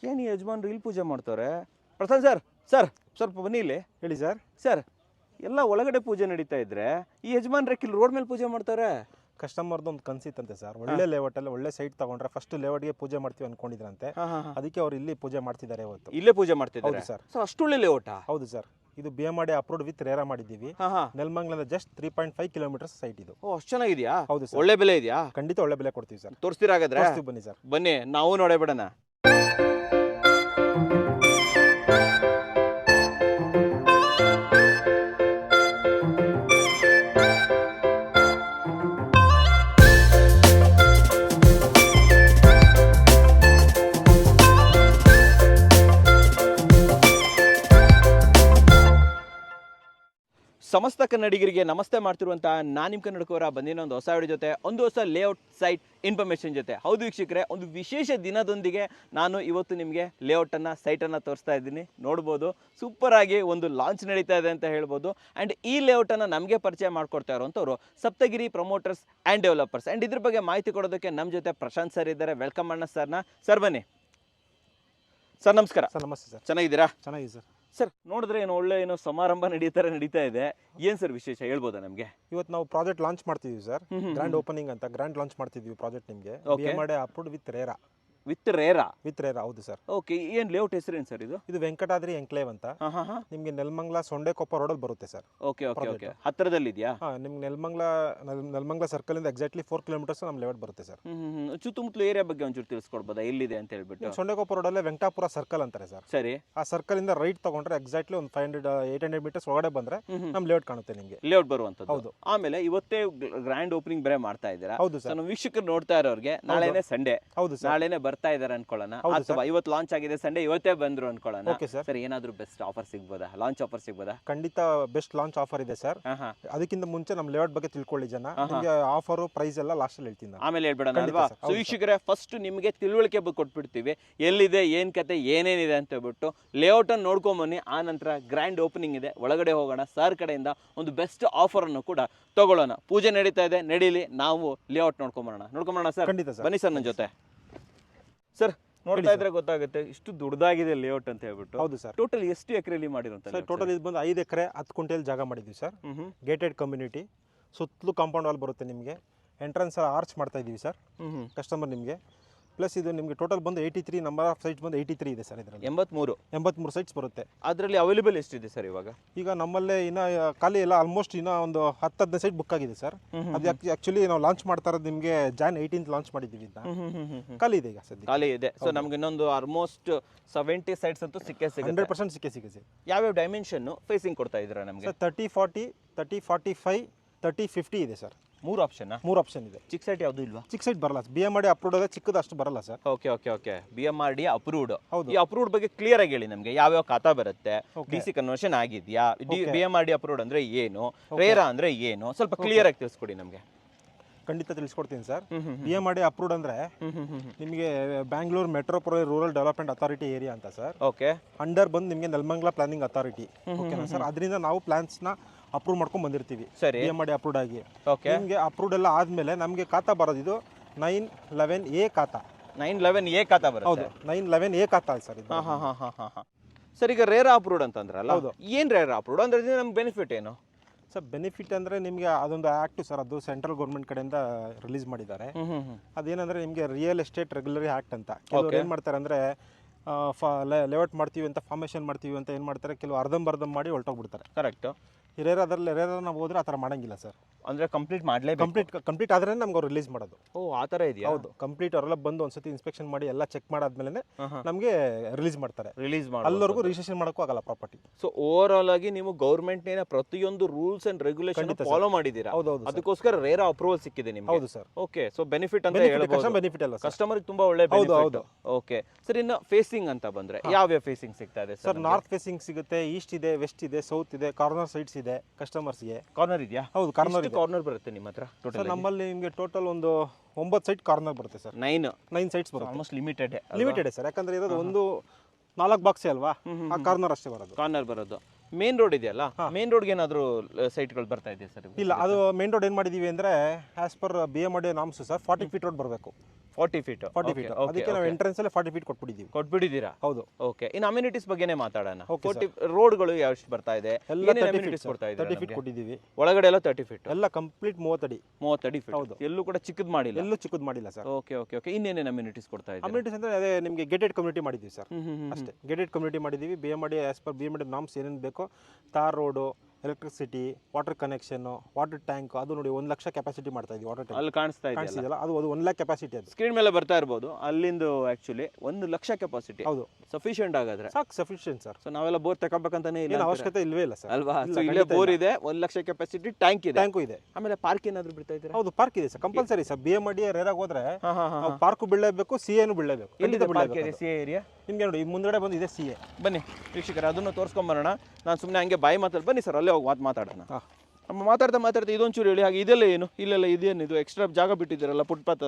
ಏನು ಈ ಯಜಮಾನ್ರು ಇಲ್ಲಿ ಪೂಜೆ ಮಾಡ್ತಾರೆ? ಪ್ರಸಾದ್ ಸರ್, ಸರ್ ಸ್ವಲ್ಪ ಬನ್ನಿ ಇಲ್ಲಿ. ಹೇಳಿ ಸರ್. ಸರ್, ಎಲ್ಲ ಒಳಗಡೆ ಪೂಜೆ ನಡೀತಾ ಇದ್ರೆ ಈ ಯಜಮಾನ್ರೆ ಇಲ್ಲಿ ರೋಡ್ ಮೇಲೆ ಪೂಜೆ ಮಾಡ್ತಾರೆ. ಕಸ್ಟಮರ್ದು ಒಂದು ಕನ್ಸಿತ್ತಂತೆ ಸರ್, ಒಳ್ಳೆ ಲೇಔಟ್ ಅಲ್ಲಿ ಒಳ್ಳೆ ಸೈಟ್ ತಗೊಂಡ್ರೆ ಫಸ್ಟ್ ಲೇಔಟ್ಗೆ ಪೂಜೆ ಮಾಡ್ತೀವಿ ಅನ್ಕೊಂಡಿದ್ರಂತೆ. ಅದಕ್ಕೆ ಅವ್ರು ಇಲ್ಲಿ ಪೂಜೆ ಮಾಡ್ತಿದ್ದಾರೆ ಇವತ್ತು. ಇಲ್ಲೇ ಪೂಜೆ ಮಾಡ್ತಿದ್ದಾರೆ ಹೌದು ಸರ್. ಸೊ ಅಷ್ಟು ಒಳ್ಳೆ ಲೇಔಟಾ? ಹೌದು ಸರ್. ಇದು BMRDA ಅಪ್ರೂವ್ಡ್ ವಿತ್ ರೇರಾ ಮಾಡಿದ್ದೀವಿ. ನೆಲಮಂಗಲದ ಜಸ್ಟ್ 3.5 ಕಿಲೋಮೀಟರ್ಸ್ ಸೈಟ್ ಇದು. ಓ, ಅಷ್ಟು ಚೆನ್ನಾಗಿದೆಯಾ? ಹೌದು ಸರ್. ಒಳ್ಳೆ ಬೆಲೆ ಇದೆಯಾ? ಖಂಡಿತ ಒಳ್ಳೆ ಬೆಲೆ ಕೊಡ್ತೀವಿ ಸರ್. ತೋರಿಸ್ತೀರಾ ಹಾಗಾದ್ರೆ? ಬನ್ನಿ ಸರ್. ಬನ್ನಿ, ನಾವು ನೋಡೇ ಬಿಡೋಣ. ಸಮಸ್ತ ಕನ್ನಡಿಗರಿಗೆ ನಮಸ್ತೆ ಮಾಡ್ತಿರುವಂಥ ನಾನು ನಿಮ್ಮ ಕನ್ನಡಕವರ ಬಂದಿನ ಒಂದು ಹೊಸ ವಿಡಿಯೋ ಜೊತೆ, ಒಂದು ಹೊಸ ಲೇಔಟ್ ಸೈಟ್ ಇನ್ಫಾರ್ಮೇಷನ್ ಜೊತೆ. ಹೌದು ವೀಕ್ಷಕರೇ, ಒಂದು ವಿಶೇಷ ದಿನದೊಂದಿಗೆ ನಾನು ಇವತ್ತು ನಿಮಗೆ ಲೇಔಟನ್ನು ಸೈಟನ್ನು ತೋರಿಸ್ತಾ ಇದ್ದೀನಿ. ನೋಡ್ಬೋದು, ಸೂಪರಾಗಿ ಒಂದು ಲಾಂಚ್ ನಡೀತಾ ಇದೆ ಅಂತ ಹೇಳ್ಬೋದು. ಆ್ಯಂಡ್ ಈ ಲೇಔಟನ್ನು ನಮಗೆ ಪರಿಚಯ ಮಾಡ್ಕೊಡ್ತಾ ಇರುವಂಥವ್ರು Saptagiri promoters and developers. And ಇದ್ರ ಬಗ್ಗೆ ಮಾಹಿತಿ ಕೊಡೋದಕ್ಕೆ ನಮ್ಮ ಜೊತೆ ಪ್ರಶಾಂತ್ ಸರ್ ಇದ್ದಾರೆ. ವೆಲ್ಕಮ್ ಅಣ್ಣ ಸರ್ನ. ಸರ್ ಬನ್ನಿ. ಸರ್ ನಮಸ್ಕಾರ. ಸರ್ ನಮಸ್ತೆ ಸರ್. ಚೆನ್ನಾಗಿದ್ದೀರಾ? ಚೆನ್ನಾಗಿದೆ ಸರ್. ಸರ್, ನೋಡಿದ್ರೆ ಏನೋ ಸಮಾರಂಭ ನಡೀತಾ ಇದೆ. ಏನು ಸರ್ ವಿಶೇಷ ಹೇಳ್ಬೋದಾ ನಮಗೆ? ಇವತ್ತು ನಾವು ಪ್ರಾಜೆಕ್ಟ್ ಲಾಂಚ್ ಮಾಡ್ತಿದ್ದೀವಿ ಸರ್. ಗ್ರ್ಯಾಂಡ್ ಓಪನಿಂಗ್ ಅಂತ ಗ್ರ್ಯಾಂಡ್ ಲಾಂಚ್ ಮಾಡ್ತಿದ್ವಿ ಪ್ರಾಜೆಕ್ಟ್ ನಿಮಗೆ. BMRDA approved with RERA. With RERA? With RERA, ಹೌದು ಸರ್. ಓಕೆ, ಏನು ಲೇಔಟ್ ಹೆಸರೇನು ಸರ್ ಇದು? ಇದು ವೆಂಕಟಾದ್ರಿ ಎನ್ಕ್ಲೇವ್ ಅಂತ. ನಿಮಗೆ ನೆಲಮಂಗಲ ಸೊಂಡೆಕೊಪ್ಪ ರೋಡಲ್ಲಿ ಬರುತ್ತೆ ಸರ್. ಓಕೆ ಓಕೆ ಓಕೆ, ಹತ್ತಿರದಲ್ಲಿದೆಯಾ? ನಿಮ್ಗೆ ನೆಲಮಂಗಲ ಸರ್ಕಲ್ ಇಂದ ಎಕ್ಸಾಕ್ಟ್ಲಿ 4 ಕಿಲೋಮೀಟರ್ಸ್ ನಮ್ಮ ಲೇಔಟ್ ಬರುತ್ತೆ ಸರ್. ಸುತ್ತಮುತ್ತಲು ಏರಿಯಾ ಬಗ್ಗೆ ಒಂಚೂರು ತಿಳಿಸ್ಕೊಡ್ಬೋದಾ, ಎಲ್ಲಿದೆ ಅಂತ ಹೇಳ್ಬಿಟ್ಟು? ಸೊಂಡೆಕೊಪ್ಪ ರೋಡಲ್ಲೇ ವೆಂಕಟಾಪುರ ಸರ್ಕಲ್ ಅಂತಾರೆ ಸರ್. ಸರಿ. ಆ ಸರ್ಕಲ್ ಇಂದ ರೈಟ್ ತಗೊಂಡ್ರೆ ಎಕ್ಸಾಕ್ಟ್ಲಿ ಒಂದು 800 ಮೀಟರ್ಸ್ ಒಳಗಡೆ ಬಂದ್ರೆ ನಮ್ಮ ಲೇಔಟ್ ಕಾಣುತ್ತೆ ನಿಮಗೆ. ಲೇಔಟ್ ಬರುವಂತದ್ದು. ಹೌದು. ಆಮೇಲೆ ಇವತ್ತೇ ಗ್ರ್ಯಾಂಡ್ ಓಪನಿಂಗ್ ಬೇರೆ ಮಾಡ್ತಾ ಇದ್ದೀರಾ? ಹೌದು ಸರ್. ನಮ್ಮ ವೀಕ್ಷಕರು ನೋಡ್ತಾ ಇರೋರಿಗೆ ನಾಳೆನೇ ಸಂಡೇ. ಹೌದು ಸರ್. ನಾಳೆನೇ ಬರ್ತಾ ಇದಾರೆ ಅನ್ಕೊಳ್ಳೋಣ. ಅಥವಾ ಇವತ್ತು ಲಾಂಚ್ ಆಗಿದೆ, ಸಂಡೇ ಇವತ್ತೇ ಬಂದ್ರು ಅನ್ಕೊಳ್ಳೋಣ. ಸರ್, ಏನಾದ್ರೂ ಬೆಸ್ಟ್ ಆಫರ್ ಸಿಗ್ಬೋದಾ? ಲಾಂಚ್ ಆಫರ್ ಸಿಗ್ಬೋದಾ? ಖಂಡಿತ ಬೆಸ್ಟ್ ಲಾಂಚ್ ಆಫರ್ ಇದೆ ಸರ್. ಅದಕ್ಕಿಂತ ಮುಂಚೆ ನಮ್ಮ ಲೇಔಟ್ ಬಗ್ಗೆ ತಿಳ್ಕೊಳ್ಳಿ ಜನ. ನಿಮಗೆ ಆಫರ್ ಪ್ರೈಸ್ ಎಲ್ಲ ಲಾಸ್ಟ್ ಅಲ್ಲಿ ಹೇಳ್ತೀನಿ, ಆಮೇಲೆ ಹೇಳ್ಬೇಡ ಅಲ್ವಾ? ಸೊ ವೀಕ್ಷಕರೇ, ಫಸ್ಟ್ ನಿಮಗೆ ತಿಳುವಳಿಕೆ ಬಗ್ಗೆ ಕೊಟ್ಬಿಡ್ತೀವಿ, ಎಲ್ಲಿದೆ, ಏನ್ ಕತೆ, ಏನೇನಿದೆ ಅಂತ ಹೇಳ್ಬಿಟ್ಟು. ಲೇಔಟ್ ಅನ್ನು ನೋಡ್ಕೊಂಬನ್ನಿ. ಆ ನಂತರ ಗ್ರ್ಯಾಂಡ್ ಓಪನಿಂಗ್ ಇದೆ, ಒಳಗಡೆ ಹೋಗೋಣ. ಸರ್ ಕಡೆಯಿಂದ ಒಂದು ಬೆಸ್ಟ್ ಆಫರ್ ಅನ್ನು ಕೂಡ ತಗೊಳ್ಳೋಣ. ಪೂಜೆ ನಡೀತಾ ಇದೆ, ನಡೀಲಿ, ನಾವು ಲೇಔಟ್ ನೋಡ್ಕೊಂಬರೋಣ ಸರ್. ಖಂಡಿತ ಸರ್. ಬನ್ನಿ ಸರ್ ನನ್ನ ಜೊತೆ. ಸರ್, ನೋಡ್ತಾ ಇದ್ರೆ ಗೊತ್ತಾಗುತ್ತೆ ಇಷ್ಟು ದೊಡ್ಡದಾಗಿದೆ ಲೇಔಟ್ ಅಂತ ಹೇಳ್ಬಿಟ್ಟು. ಹೌದು ಸರ್. ಟೋಟಲ್ ಎಷ್ಟು ಎಕರೆಲಿ ಮಾಡಿರುವಂತ? ಸರ್, ಟೋಟಲ್ ಇದು ಬಂದು 5 ಎಕರೆ 10 ಕ್ವಿಂಟಲ್ ಜಾಗ ಮಾಡಿದ್ವಿ ಸರ್. ಗೇಟೆಡ್ ಕಮ್ಯುನಿಟಿ, ಸುತ್ತಲೂ ಕಾಂಪೌಂಡ್ ವಾಲ್ ಬರುತ್ತೆ ನಿಮಗೆ. ಎಂಟ್ರೆನ್ಸ್ ಆರ್ಚ್ ಮಾಡ್ತಾ ಇದೀವಿ ಸರ್ ಕಸ್ಟಮರ್ ನಿಮಗೆ. ಪ್ಲಸ್ ಇದು ನಿಮಗೆ ಟೋಟಲ್ ಬಂದು 83 ನಂಬರ್ ಆಫ್ ಸೈಟ್ಸ್ ಬಂದು 83 ಇದೆ ಸರ್. ಇದರಲ್ಲಿ 83 ಸೈಟ್ಸ್ ಬರುತ್ತೆ. ಅದರಲ್ಲಿ ಅವೈಲೇಬಲ್ ಎಷ್ಟಿದೆ ಸರ್ ಇವಾಗ? ಈಗ ನಮ್ಮಲ್ಲೇ ಇನ್ನ ಖಾಲಿ ಎಲ್ಲ ಆಲ್ಮೋಸ್ಟ್ ಇನ್ನ ಒಂದು 10-15 ಸೈಟ್ ಬುಕ್ ಆಗಿದೆ ಸರ್. ಅದು ಆಕ್ಚುಲಿ ನಾವು ಲಾಂಚ್ ಮಾಡ್ತಾ ಇರೋದು ನಿಮಗೆ ಜಾನ್ 18th ಲಾಂಚ್ ಮಾಡಿದ್ದೀವಿ. ಖಾಲಿ ಇದೆ ಈಗ ಸದ್ಯ. ಖಾಲಿ ಇದೆ. ಸೊ ನಮ್ಗೆ ಇನ್ನೊಂದು ಆಲ್ಮೋಸ್ಟ್ 70 ಸೈಟ್ಸ್ ಅಂತೂ ಸಿಕ್ಕೇ ಸಿಗುತ್ತೆ. 100% ಸಿಕ್ಕೇ ಸಿಗುತ್ತೆ. ಯಾವ್ಯಾವ ಡೈಮೆನ್ಷನ್ ಫೇಸಿಂಗ್ ಕೊಡ್ತಾ ಇದ್ದೀರಾ ನಮಗೆ? ಸರ್ 30-40, 30-45, 30-50 ಇದೆ ಸರ್. 3 ಆಪ್ಷನ್. 3 ಆಪ್ಷನ್ ಇದೆ. ಚಿಕ್ಕ ಸೈಟ್ ಯಾವುದು ಇಲ್ವಾ? ಚಿಕ್ಕ ಸೈಟ್ ಬರಲ್ಲ. BMRDA ಅಪ್ರೂವ್ಡ್ ಅದೇ, ಚಿಕ್ಕದು ಅಷ್ಟು ಬರಲ್ಲ sir. Okay okay okay, BMRDA approved. ಹೌದು. ಈ ಅಪ್ರೂವ್ಡ್ ಬಗ್ಗೆ ಕ್ಲಿಯರ್ ಆಗಿ ಹೇಳಿ ನಮಗೆ. ಯಾವ್ಯಾವ ಖಾತಾ ಬರುತ್ತೆ, DC ಕನ್ವರ್ಷನ್ ಆಗಿದೆಯಾ, BMRDA ಅಪ್ರೂವ್ಡ್ ಅಂದ್ರೆ ಏನು, ರೇರಾ ಅಂದ್ರೆ ಏನು, ಸ್ವಲ್ಪ ಕ್ಲಿಯರ್ ಆಗಿ ತಿಳಿಸ್ಕೊಡಿ ನಮಗೆ. ಖಂಡಿತ ತಿಳಿಸ್ಕೊಡ್ತೀನಿ ಸರ್. BMRDA ಅಪ್ರೂವ್ಡ್ ಅಂದ್ರೆ ನಿಮಗೆ Bangalore metropolitan rural development authority area ಅಂತ ಸರ್. ಓಕೆ. ಅಂಡರ್ ಬಂದು ನಿಮಗೆ ನೆಲಮಂಗಲ ಪ್ಲಾನಿಂಗ್ ಅಥಾರಿಟಿ. ಓಕೆನಾ ಸರ್? ಅದರಿಂದ ನಾವು ಪ್ಲಾನ್ಸ್ ನ ಅಪ್ರೂವ್ ಮಾಡ್ಕೊಂಡು ಬಂದಿರ್ತೀವಿ. ಸರಿ. BMRDA ಅಪ್ರೂವ್ಡ್ ಆಗಿ ನಿಮಗೆ ಅಪ್ರೂವ್ಡ್ ಎಲ್ಲ ಆದ್ಮೇಲೆ ನಮಗೆ ಖಾತಾ ಬರೋದು ಇದು 911A ಖಾತಾ. 911A ಖಾತಾ ಬರುತ್ತೆ. ಹೌದು, 911A ಖಾತಾ ಸರ್ ಇದು. ಸರ್, ಈಗ ರೇರಾ ಅಪ್ರೂವ್ಡ್ ಅಂತಂದ್ರಲ್ಲ, ಏನ್ ರೇರಾ ಅಪ್ರೂವ್ಡ್ ಅಂದ್ರೆ ನಮ್ಗೆ ಬೆನಿಫಿಟ್ ಏನು ಸರ್? ಬೆನಿಫಿಟ್ ಅಂದ್ರೆ ನಿಮಗೆ ಅದೊಂದು ಆಕ್ಟ್ ಸರ್, ಅದು ಸೆಂಟ್ರಲ್ ಗೌರ್ಮೆಂಟ್ ಕಡೆಯಿಂದ ರಿಲೀಸ್ ಮಾಡಿದ್ದಾರೆ. ಅದೇನಂದ್ರೆ ನಿಮಗೆ ರಿಯಲ್ ಎಸ್ಟೇಟ್ ರೆಗ್ಯುಲರಿ ಆಕ್ಟ್ ಅಂತ. ಕೆಲವರು ಏನ್ ಮಾಡ್ತಾರೆ ಅಂದ್ರೆ ಲೇಔಟ್ ಮಾಡ್ತೀವಿ ಅಂತ, ಫಾರ್ಮೇಶನ್ ಮಾಡ್ತೀವಿ ಅಂತ ಏನ್ ಮಾಡ್ತಾರೆ, ಕೆಲವು ಅರ್ಧಂಬರ್ಧಂ ಮಾಡಿ ಹೊರಟೋಗ್ಬಿಡ್ತಾರೆ. ಕರೆಕ್ಟ್. ರೇರಾದಲ್ಲಿ ನಾವು ಹೋದ್ರೆ ಆ ಥರ ಮಾಡಂಗಿಲ್ಲ ಸರ್. ಅಂದ್ರೆ ಕಂಪ್ಲೀಟ್ ಮಾಡಲೇ ಕಂಪ್ಲೀಟ್ ಆದ್ರೆ ನಮ್ಗೆ ಅವ್ರು ರಿಲೀಸ್ ಮಾಡೋದು. ಓ, ಆ ಥರ ಇದೆಯಾ? ಹೌದು, ಕಂಪ್ಲೀಟ್ ಅವರೆಲ್ಲ ಬಂದು ಒಂದ್ಸತಿ ಇನ್ಸ್ಪೆಕ್ಷನ್ ಮಾಡಿ ಎಲ್ಲ ಚೆಕ್ ಮಾಡಾದ್ಮೇಲೆ ನಮಗೆ ರಿಲೀಸ್ ಮಾಡ್ತಾರೆ. ಅಲ್ಲಿವರೆಗೂ ರಿಜಿಸ್ಟ್ರೇಷನ್ ಮಾಡೋಕ್ಕೂ ಆಗಲ್ಲ ಪ್ರಾಪರ್ಟಿ. ಸೊ ಓವರ್ ಆಲ್ ಆಗಿ ನೀವು ಗೌರ್ಮೆಂಟ್ ನ ಪ್ರತಿಯೊಂದು ರೂಲ್ಸ್ ಅಂಡ್ ರೆಗ್ಯುಲೇಷನ್ ಫಾಲೋ ಮಾಡಿದ್ದೀರಾ. ಹೌದೌದು, ಅದಕ್ಕೋಸ್ಕರ ರೇರಾ ಅಪ್ರೂವಲ್ ಸಿಕ್ಕಿದೆ ನಿಮ್ಗೆ. ಹೌದು ಸರ್. ಓಕೆ. ಸೊ ಬೆನಿಫಿಟ್ ಅಂತ ಹೇಳ್ಬೋದು. ಬೆನಿಫಿಟ್ ಅಲ್ಲ ಕಸ್ಟಮರ್ ತುಂಬಾ ಒಳ್ಳೆ ಬೆನಿಫಿಟ್. ಓಕೆ ಸರ್, ಇನ್ನು ಫೇಸಿಂಗ್ ಅಂತ ಬಂದ್ರೆ ಯಾವ್ಯಾವ ಫೇಸಿಂಗ್ ಸಿಗ್ತಾ ಇದೆ ಸರ್? ನಾರ್ತ್ ಫೇಸಿಂಗ್ ಸಿಗುತ್ತೆ, ಈಸ್ಟ್ ಇದೆ, ವೆಸ್ಟ್ ಇದೆ, ಸೌತ್ ಇದೆ, ಕಾರ್ನರ್ ಸೈಡ್ಸ್ ಇದೆ. ಕಸ್ಟಮರ್ಸ್ ಗೆ ಕಾರ್ನರ್ ಇದೆಯಾ? ಹೌದು, ಕಾರ್ನರ್ ಬರುತ್ತೆ ನಿಮ್ಮ ಹತ್ರ. ಸರ್, ನಮ್ಮಲ್ಲಿ ನಿಮಗೆ ಟೋಟಲ್ ಒಂದು 9 ಸೈಟ್ ಕಾರ್ನರ್ ಬರುತ್ತೆ ಸರ್. 9 ಸೈಟ್ಸ್ ಬರುತ್ತೆ. Almost limited sir. ಯಾಕಂದ್ರೆ ಇರೋದು ಒಂದು 4 ಬಾಕ್ಸ್ ಅಲ್ವಾ, ಆ ಕಾರ್ನರ್ ಅಷ್ಟೇ ಬರೋದು. ಮೇನ್ ರೋಡ್ ಇದೆಯಲ್ಲ, ಮೇನ್ ರೋಡ್ಗೆ ಏನಾದ್ರು ಸೈಟ್ಗಳು ಬರ್ತಾ ಇದೆಯಾ ಸರ್? ಇಲ್ಲ, ಅದು ಮೇನ್ ರೋಡ್ ಏನ್ ಮಾಡಿದೀವಿ ಅಂದ್ರೆ as per BMRDA norms sir 40 feet road ಬರಬೇಕು. 40 ಫೀಟ್ 40 ಫೀಟ್ ಅದಕ್ಕೆ ನಾವು ಎಂಟ್ರೆನ್ಸ್ ಅಲ್ಲೇ 40 ಫೀಟ್ ಕೊಟ್ಬಿಟ್ಟಿದ್ದೀವಿ. ಕೊಟ್ಬಿಟ್ಟಿದ್ದೀರಾ? ಹೌದು. ಓಕೆ, ಇನ್ನು ಅಮ್ಯುನಿಟೀಸ್ ಬಗ್ಗೆನೇ ಮಾತಾಡೋಣ. Okay, 40 ರೋಡ್ಗಳು ಎಷ್ಟು ಬರ್ತಾ ಇದೆ, ಎಲ್ಲ ಏನೇನು 30 ಅಮ್ಯುನಿಟೀಸ್ ಫೀಟ್ ಕೊಡ್ತಾ 30 ಇದ್ದಾರೆ ಫೀಟ್ ಕೊಟ್ಟಿದ್ದೀವಿ. ಒಳಗಡೆ ಎಲ್ಲ 30 ಫೀಟ್, ಎಲ್ಲ ಕಂಪ್ಲೀಟ್ 30 ಅಡಿ 30 ಅಡಿ ಫೀಟ್. ಹೌದು. ಎಲ್ಲೂ ಕೂಡ ಚಿಕ್ಕದ್ ಮಾಡಿಲ್ಲ. ಎಲ್ಲೂ ಚಿಕ್ಕದು ಮಾಡಿಲ್ಲ ಸರ್. Okay okay okay. ಇನ್ನೇನೇನು ಅಮ್ಯುನಿಟೀಸ್ ಕೊಡ್ತಾ ಇದ್ದಾರೆ? ಅಮ್ಯುನಿಟೀಸ್ ಅಂದ್ರೆ ಅದೇ ನಿಮಗೆ ಗೇಟೆಡ್ ಕಮ್ಯುನಿಟಿ ಮಾಡಿದ್ದೀವಿ ಸರ್. ಅಷ್ಟೇ, ಗೇಟೆಡ್ ಕಮ್ಯುನಿಟಿ ಮಾಡಿದ್ದೀವಿ. BMRD as per BMRD norms ಏನೇನು ಬೇಕೋ, tar road, electricity, water connection, water tank, ಅದು ನೋಡಿ 1 ಲಕ್ಷ ಕೆಪಾಸಿಟಿ ಮಾಡ್ತಾ ಇದೀವಿ. ವಾಟರ್ ಟ್ಯಾಂಕ್ ಅಲ್ಲಿ ಕಾಣಿಸ್ತಾ ಇದೆ, ಕಾಣಿಸ್ತಿದೆಯಲ್ಲ, ಅದು 1 ಲ್ಯಾಕ್ ಕೆಪಾಸಿಟಿ. ಅದು ಸ್ಕ್ರೀನ್ ಮೇಲೆ ಬರ್ತಾ ಇರ್ಬೋದು. ಅಲ್ಲಿಂದು ಆಕ್ಚುಲಿ 1 ಲಕ್ಷ ಕೆಪಾಸಿಟಿ. ಹೌದು, ಸಫಿಷಿಯಂಟ್ ಆಗಾದ್ರೆ ಸಾಕು, ಸಫಿಷಿಯಂಟ್ ಸರ್. ಸೊ ನಾವೆಲ್ಲ ಬೋರ್ ತಗೋಬೇಕಂತಾನೆ ಇಲ್ಲ, ಏನು ಅವಶ್ಯಕತೆ ಇಲ್ವೇ ಇಲ್ಲ ಸರ್. ಅಲ್ವಾ? ಸೊ ಇಲ್ಲೇ ಬೋರ್ ಇದೆ, 1 ಲಕ್ಷ ಕೆಪಾಸಿಟಿ, ಟ್ಯಾಂಕ್ ಇದೆ, ಟ್ಯಾಂಕು ಇದೆ. ಆಮೇಲೆ ಪಾರ್ಕ್ ಏನಾದ್ರು ಬಿಡ್ತಾ ಇದ್ದೀರಾ? ಹೌದು, ಪಾರ್ಕ್ ಇದೆ ಸರ್, ಕಂಪಲ್ಸರಿ ಸರ್. BMRD ರೇರಾಗಿ ಹೋದ್ರೆ ಹಾ ಹಾ ಹಾ. ಪಾರ್ಕ್ ಬೀಳಲೇಬೇಕು, CAನು ಬೀಳಲೇಬೇಕು. ಎಲ್ಲಿದೆ ಪಾರ್ಕ್ ಏರಿಯಾ, ಸಿ ಏರಿಯಾ? ನಿಮ್ಗೆ ನೋಡಿ ಈ ಮುಂದ್ಗಡೆ ಬಂದು ಇದೆ CA. ಬನ್ನಿ ವೀಕ್ಷಕರೇ, ಅದನ್ನು ತೋರಿಸ್ಕೊಂಬರೋಣ. ನಾನು ಸುಮ್ಮನೆ ಹಂಗೆ ಬಾಯಿ ಮಾತಾಡಿ, ಬನ್ನಿ ಸರ್ ಅಲ್ಲೇ ಹೋಗಿ ಮಾತಾಡೋಣ. ಹಾಂ, ನಮ್ಮ ಮಾತಾಡ್ತಾ ಇದೊಂಚೂರು ಹೇಳಿ. ಹಾಗೆ ಇದೆಲ್ಲ ಏನು, ಇಲ್ಲೆಲ್ಲ ಇದೇನು, ಇದು ಎಕ್ಸ್ಟ್ರಾ ಜಾಗ ಬಿಟ್ಟಿದ್ದೀರಲ್ಲ ಫುಟ್ಪಾತ್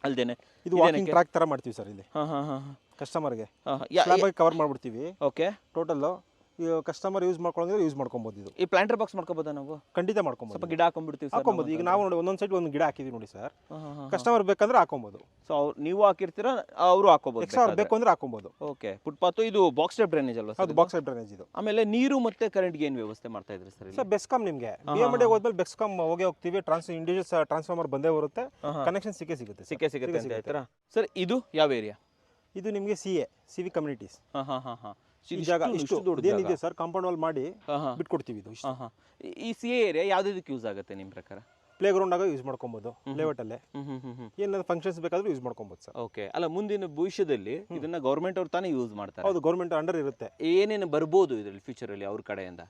ಅಲ್ದೇನೆ? ಇದು ವಾಕಿಂಗ್ ಟ್ರ್ಯಾಕ್ ತರ ಮಾಡ್ತೀವಿ ಸರ್ ಇಲ್ಲಿ. ಹಾಂ ಹಾಂ ಹಾಂ. ಕಸ್ಟಮರ್ಗೆ ಹಾಂ ಸ್ಲ್ಯಾಬ್ ಆಗಿ ಕವರ್ ಮಾಡ್ಬಿಡ್ತೀವಿ. ಓಕೆ. ಟೋಟಲ್ಲು ಈ ಕಸ್ಟಮರ್ ಯೂಸ್ ಮಾಡ್ಕೊಳ್ಳೋದ್ರೆ ಯೂಸ್ ಮಾಡ್ಕೊಬೋದು. ಇದು ಈ ಪ್ಲಾಂಟರ್ ಬಾಕ್ಸ್ ಮಾಡ್ಕೋಬೋದಾ ನಾವು? ಖಂಡಿತ ಮಾಡ್ಕೊಬೋದು. ಸ್ವಲ್ಪ ಗಿಡ ಹಾಕೊಂಡ್ಬಿಡ್ತೀವಿ ಸರ್. ಹಾಕೊಬೋದು. ಈಗ ನಾವು ನೋಡಿ ಒಂದೊಂದು ಸೈಡ್ ಒಂದು ಗಿಡ ಹಾಕಿದೀವಿ ನೋಡಿ ಸರ್. ಹಾಂ ಹಾಂ. ಕಸ್ಟಮರ್ ಬೇಕಂದ್ರೆ ಹಾಕೊಬೋದು. ಸೊ ನೀವು ಹಾಕಿರ್ತೀರಾ, ಅವರು ಹಾಕೋಬಹುದು. ಎಕ್ಸ್ಟ್ರಾ ಬೇಕು ಅಂದ್ರೆ ಹಾಕೊಬೋದು. ಓಕೆ. ಫುಟ್ಪಾತ್ ಇದು ಬಾಕ್ಸ್ ಟೈಪ್ ಡ್ರೈನೇಜ್ ಅಲ್ವಾ? ಅದು ಬಾಕ್ಸ್ ಡ್ರೈನೇಜ್ ಇದು. ಆಮೇಲೆ ನೀರು ಮತ್ತೆ ಕರೆಂಟ್ಗೆ ಏನು ವ್ಯವಸ್ಥೆ ಮಾಡ್ತಾ ಇದ್ರಿ ಸರ್? ಸರ್ ಬೆಸ್ಕಾಮ್ ನಿಮಗೆ BMRD ಹೋದ್ಮೇಲೆ ಬೆಸ್ಕಾಮ್ ಹೋಗ್ತೀವಿ. ಇಂಡಿವಿಜುವಲ್ ಟ್ರಾನ್ಸ್ಫಾರ್ಮರ್ ಬಂದೇ ಬರುತ್ತೆ, ಕನೆಕ್ಷನ್ ಸಿಗುತ್ತೆ ಅಂತ ಹೇಳ್ತೀರಾ ಸರ್? ಇದು ಯಾವ ಏರಿಯಾ? ಇದು ನಿಮಗೆ CA CV ಕಮ್ಯುನಿಟೀಸ್. ಹಾಂ ಹಾಂ ಹಾಂ ಹಾಂ. ಈ ಜಾಗ ಇಷ್ಟು ಏನಿದೆ ಸರ್, ಕಾಂಪೌಂಡ್ ವಾಲ್ ಮಾಡಿ ಬಿಟ್ಕೊಡ್ತೀವಿ. ಇದು ಹಾಂ ಹಾಂ. ಈ CA ಏರಿಯಾ ಯಾವ್ದಕ್ಕೆ ಯೂಸ್ ಆಗುತ್ತೆ ನಿಮ್ಮ ಪ್ರಕಾರ? ಪ್ಲೇ ಗ್ರೌಂಡ್ ಆಗ ಯೂಸ್ ಮಾಡ್ಕೊಬೋದು, ಲೇಔಟ್ ಅಲ್ಲೇ ಏನಾದ್ರು ಫಂಕ್ಷನ್ಸ್ ಬೇಕಾದ್ರೂ ಯೂಸ್ ಮಾಡ್ಕೊಬೋದು ಸರ್. ಓಕೆ. ಅಲ್ಲ, ಮುಂದಿನ ಭವಿಷ್ಯದಲ್ಲಿ ಇದನ್ನ ಗೌರ್ಮೆಂಟ್ ಅವ್ರು ತಾನೇ ಯೂಸ್ ಮಾಡ್ತಾರೆ? ಹೌದು, ಗೌರ್ಮೆಂಟ್ ಅಂಡರ್ ಇರುತ್ತೆ. ಏನೇನು ಬರ್ಬೋದು ಇದರಲ್ಲಿ ಫ್ಯೂಚರ್ ಅಲ್ಲಿ ಅವ್ರ ಕಡೆಯಿಂದ?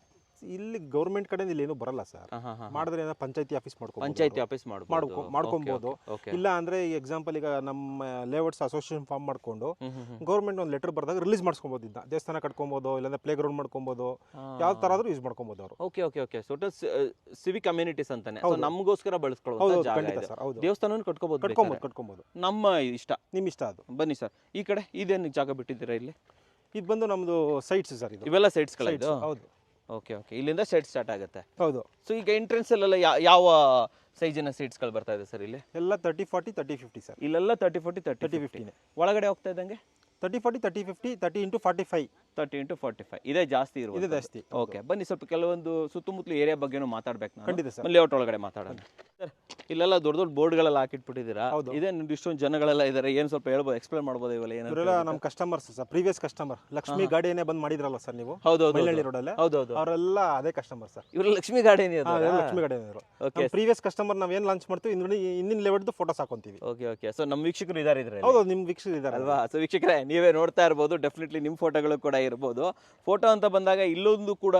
ಇಲ್ಲಿ ಗೌರ್ಮೆಂಟ್ ಕಡೆಯಿಂದ ಇಲ್ಲಿ ಏನು ಬರಲ್ಲ ಸರ್. ಮಾಡಿದ್ರೆ ಏನೋ ಪಂಚಾಯತಿ ಆಫೀಸ್ ಪಂಚಾಯತಿ ಆಫೀಸ್ ಮಾಡ್ಕೊಬೋದು. ಇಲ್ಲ ಅಂದ್ರೆ ಈ ಎಕ್ಸಾಂಪಲ್ ಈಗ ನಮ್ಮ ಲೇಔಟ್ಸ್ ಅಸೋಸಿಯೇಷನ್ ಫಾರ್ಮ್ ಮಾಡ್ಕೊಂಡು ಗೌರ್ಮೆಂಟ್ ಒಂದು ಲೆಟರ್ ಬರ್ದಾಗ ರಿಲೀಸ್ ಮಾಡಿಸ್ಕೊಬೋದು. ಇದನ್ನ ದೇವಸ್ಥಾನ ಕಟ್ಕೊಬೋದು, ಇಲ್ಲಾಂದ್ರೆ ಪ್ಲೇ ಗ್ರೌಂಡ್ ಮಾಡ್ಕೊಬೋದು, ಯಾವ ತರ ಆದ್ರೂ ಯೂಸ್ ಮಾಡ್ಕೊಬೋದು ಅವರು. Okay okay okay. So Civic communities ಅಂತಾನೆ, ನಮಗೋಸ್ಕರ ಬಳಸ್ಕೊಳ್ಳೋದು ಜಾಗ ಇದೆ. ದೇವಸ್ಥಾನ ಕಟ್ಕೋಬಹುದು, ನಮ್ಮ ಇಷ್ಟ, ನಿಮ್ ಇಷ್ಟ ಅದು. ಬನ್ನಿ ಸರ್ ಈ ಕಡೆ. ಇದೇನು ಜಾಗ ಬಿಟ್ಟಿದ್ದೀರಾ ಇಲ್ಲಿ? ಇದು ಬಂದು ನಮ್ದು ಸೈಟ್ಸ್ ಸರ್. ಇದು ಇವೆಲ್ಲ ಸೈಟ್ಸ್ಗಳಿದೆ. ಹೌದು. Okay okay. ಇಲ್ಲಿಂದ ಸೈಟ್ ಸ್ಟಾರ್ಟ್ ಆಗುತ್ತೆ. ಹೌದು. ಸೊ ಈಗ ಎಂಟ್ರೆನ್ಸ್ ಅಲ್ಲೆಲ್ಲ ಯಾವ ಸೈಜಿನ ಸೀಟ್ಸ್ಗಳು ಬರ್ತಾ ಇದೆ ಸರ್ ಇಲ್ಲಿ? ಎಲ್ಲ 30 40 30 50 ಸರ್. ಇಲ್ಲೆಲ್ಲ 30 40 30 50. ಒಳಗಡೆ ಹೋಗ್ತಾ ಇದ್ದಂಗೆ 30 40 30 50 30 × 45 30 × 45 ಇದೇ ಜಾಸ್ತಿ ಇರುತ್ತೆ. ಇದೇ ಜಾಸ್ತಿ. ಓಕೆ, ಬನ್ನಿ ಸ್ವಲ್ಪ ಕೆಲವೊಂದು ಸುತ್ತಮುತ್ತಲು ಏರಿಯಾ ಬಗ್ಗೆನೂ ಮಾತಾಡ್ಬೇಕು ನಾನು. ಖಂಡಿತ ಸರ್. ಲೇಔಟ್ ಒಳಗಡೆ ಮಾತಾಡೋಣ ಸರ್. ಇಲ್ಲೆಲ್ಲ ದೊಡ್ಡ ದೊಡ್ಡ ಬೋರ್ಡ್ಗಳೆಲ್ಲ ಹಾಕಿಟ್ಬಿಟ್ಟಿದ್ದೀರಾ. ಇದೇ ಇಷ್ಟೊಂದು ಜನಗಳೆಲ್ಲ ಇದ್ದಾರೆ, ಏನು ಸ್ವಲ್ಪ ಹೇಳ್ಬೋದು, ಎಕ್ಸ್ಪ್ಲೇನ್ ಮಾಡ್ಬೋದು ಇವೆಲ್ಲ ಏನು? ಇವರೆಲ್ಲ ನಮ್ಮ customers sir, previous customer. Lakshmi ಗಾಡಿಯನ್ನೇ ಬಂದು ಮಾಡಿದ್ರಲ್ಲ ಸರ್ ನೀವು? ಹೌದೌದು, ಮೈಲಹಳ್ಳಿ ರೋಡಲ್ಲೇ. ಹೌದೌದು, ಅವರೆಲ್ಲ ಅದೇ ಕಸ್ಟಮರ್ ಸರ್. ಇವರು ಲಕ್ಷ್ಮಿ ಗಾರ್ಡನ್ ಲಕ್ಷ್ಮಿ ಗಾರ್ಡನ್ ಅವರು. ಪ್ರೀವಿಯಸ್ ಕಸ್ಟಮರ್ ನಾವ್ ಏನ್ ಲಾಂಚ್ ಮಾಡ್ತೀವಿ ಇಂದಿನ ಲೆವೆಲ್ದು ಫೋಟೋಸ್ ಹಾಕೊಂತೀವಿ. Okay okay. ಸೊ ನಮ್ಮ ವೀಕ್ಷಕರು ಇದ್ದಾರೆ ಇದ್ರಲ್ಲಿ? ಹೌದು, ನಿಮ್ ವೀಕ್ಷಕರು ಇದ್ದಾರೆ ಅಲ್ವಾ? ಸೊ ವೀಕ್ಷಕರೇ, ನೀವೇ ನೋಡ್ತಾ ಇರ್ಬೋದು, ಡೆಫಿನೆಟ್ಲಿ ನಿಮ್ಮ ಫೋಟೋಗಳು ಕೂಡ ಇರ್ಬೋದು. ಫೋಟೋ ಅಂತ ಬಂದಾಗ ಇಲ್ಲೊಂದು ಕೂಡ